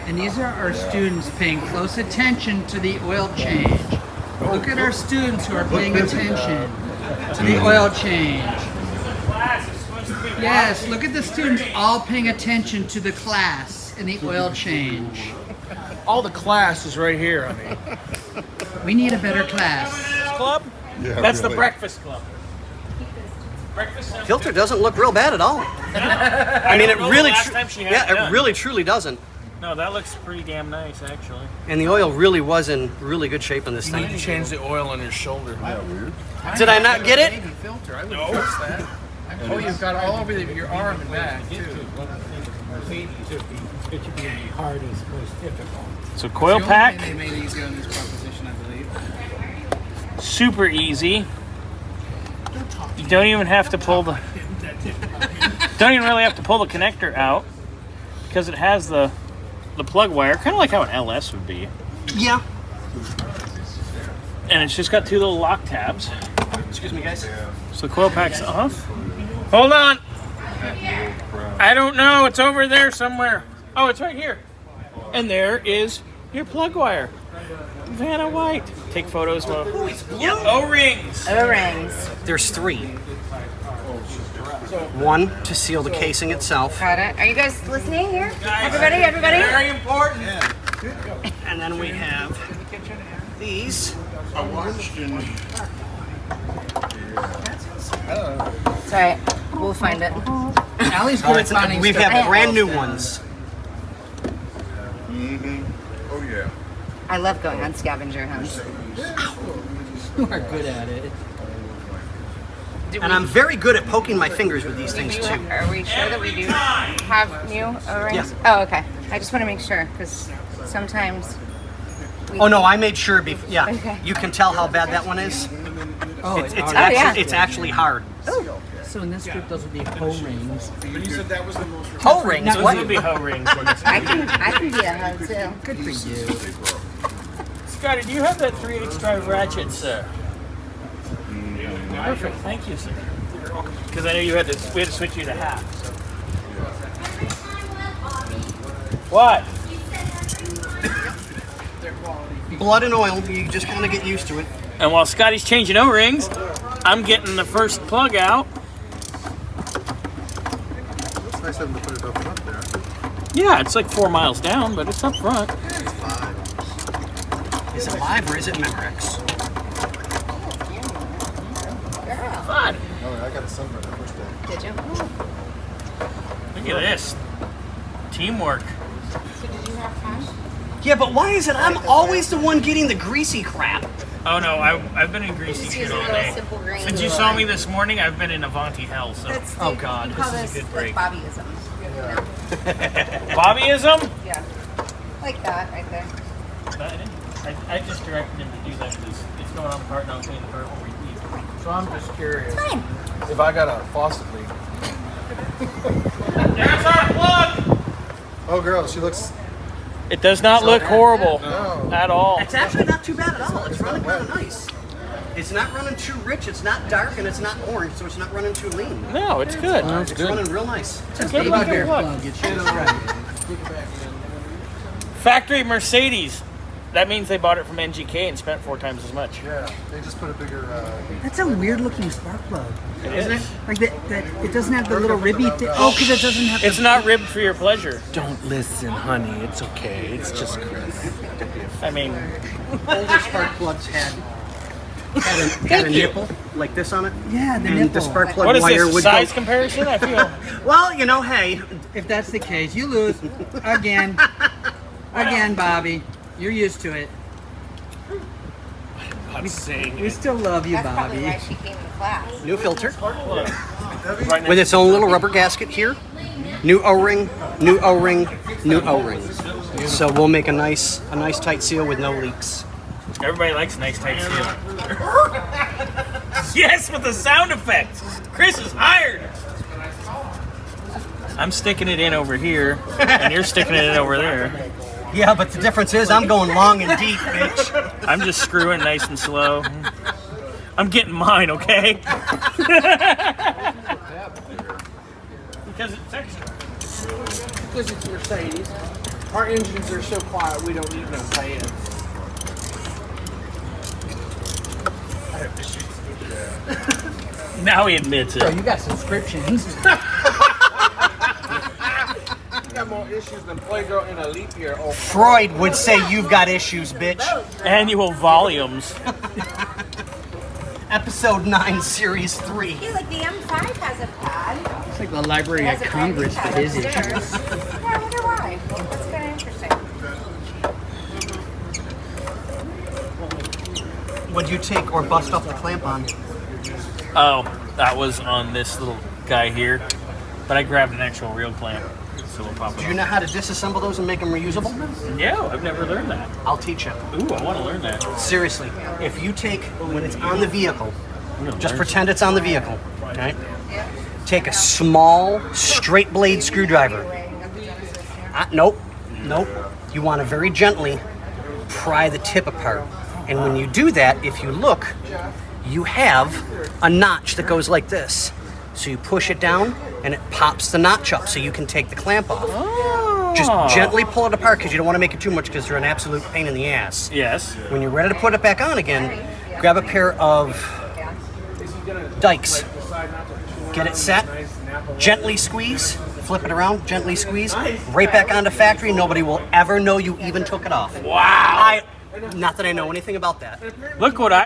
And these are our students paying close attention to the oil change. Look at our students who are paying attention to the oil change. Yes, look at the students all paying attention to the class and the oil change. All the class is right here, I mean. We need a better class. Club? Yeah, That's really. the breakfast club. Breakfast Filter doesn't look real bad at all. I mean, it really, it really truly doesn't. No, that looks pretty damn nice, actually. And the oil really was in really good shape on this You need thing. to change the oil on your shoulder. Did I not get it? Filter. I wouldn't trust that. Oh, you've got all over your arm and back too. It should be the hardest, most difficult. So coil The only pack, thing they made easier on this proposition, I believe. super easy. You don't even have to pull the. Don't even really have to pull the connector out because it has the plug wire, kind of like how an LS would be. Yeah. And it's just got two little lock tabs. Excuse me, guys. So the coil pack's off. Hold on. I don't know. It's over there somewhere. Oh, it's right here. And there is your plug wire. Vanna White. Take photos. Yep. O-rings. O-rings. There's 3. One to seal the casing itself. Got it. Are you guys listening here? Everybody? Very important. And then we have these. It's alright. We'll find it. Allie's good at finding We stuff. have brand new ones. Oh yeah. I love going on scavenger hunts. You are good at it. And I'm very good at poking my fingers with these things too. Are we sure that we do have new O-rings? Yeah. Oh, okay. I just want to make sure because sometimes. Oh no, I made sure before. Yeah, Okay. you can tell how bad that one is. Oh, It's it's actually, yeah. it's actually hard. So in this group, those would be O-rings. But you said that was the most. O-rings? Those What? would be O-rings. I can be a hoe too. Good for you. Scotty, do you have that 3/8 drive ratchet, sir? Perfect. Thank you, sir. Because I know we had to switch you to half. So. What? Blood and oil. You just kind of get used to it. And while Scotty's changing O-rings, I'm getting the first plug out. It's nice having to put it up front there. Yeah, it's like 4 miles down, but it's up front. Is it live or is it Memorex? Fun. Oh, I got a sunburn the first day. Did you? Look at this. Teamwork. So did you have fun? Yeah, but why is it I'm always the one getting the greasy crap? Oh no, I've been in greasy Just shit use a all little day. simple green. Since you saw me this morning, I've been in Avanti hell. So Oh, God, We call this is a this good break. like Bobbyism. You know? Bobbyism? Yeah. Like that right there. I just directed him to do that because it's going on the cart and I'll clean the cart before you leave. So I'm just curious. Fine. If I got a faucet leak. There's our plug! Oh, girl, she looks. It does not look horrible No. at all. It's actually not too bad at all. It's running kind of nice. It's not running too rich, it's not dark, and it's not orange, so it's not running too lean. No, it's good. It's running real nice. It's a Baby good bear plug. plug. It should right. Factory Mercedes. That means they bought it from NGK and spent 4 times as much. Yeah, they just put a bigger. That's a weird looking spark plug. Isn't it? Like that it doesn't have the little ribby thing. Oh, because it doesn't have. It's not ribbed for your pleasure. Don't listen, honey. It's okay. It's just Chris. I mean, Older spark plugs had a nipple like this on it. Yeah, the And nipple. the spark plug what is wire this, would size go. comparison? I feel... Well, you know, hey, If that's the case, you lose again. Again, Bobby. You're used to it. I'm saying We still love you, That's probably Bobby. why she came to class. new filter Right with its own little rubber gasket here. New O-ring, new O-ring, new O-ring. So we'll make a nice tight seal with no leaks. Everybody likes a nice tight seal. Yes, with the sound effects. Chris is hired. I'm sticking it in over here, and you're sticking it in over there. Yeah, but the difference is I'm going long and deep, bitch. I'm just screwing nice and slow. I'm getting mine, okay? Because it's extra. Because it's Mercedes. Our engines are so quiet, we don't need no fans. Now he admits Oh, it. you got subscriptions. You got more issues than Playgirl in a leap year. Oh, Freud would say you've got issues, bitch. Annual volumes. Episode 9, Series 3. Hey, like the M5 has a pad. It's like the Library It of has a Congress for branding his pad issues. upstairs. Yeah, I wonder why. That's kind of interesting. Would you take or bust off the clamp on? Oh, that was on this little guy here. But I grabbed an actual real clamp. So we'll pop it Do you know how to disassemble those and make them reusable? on. Yeah, I've never learned that. I'll teach you. Ooh, I want to learn that. Seriously, if you take, when it's on the vehicle, I'm gonna just learn pretend it's on the vehicle, okay? Take a small, straight blade screwdriver. Nope. You want to very gently pry the tip apart. And when you do that, if you look, you have a notch that goes like this. So you push it down and it pops the notch up so you can take the clamp off. Just gently pull it apart because you don't want to make it too much because they're an absolute pain in the ass. Yes. When you're ready to put it back on again, grab a pair of dikes. Get it set, gently squeeze, flip it around, gently squeeze, right back onto factory. Nobody will ever know you even took it off. Wow. Not that I know anything about that. Look what I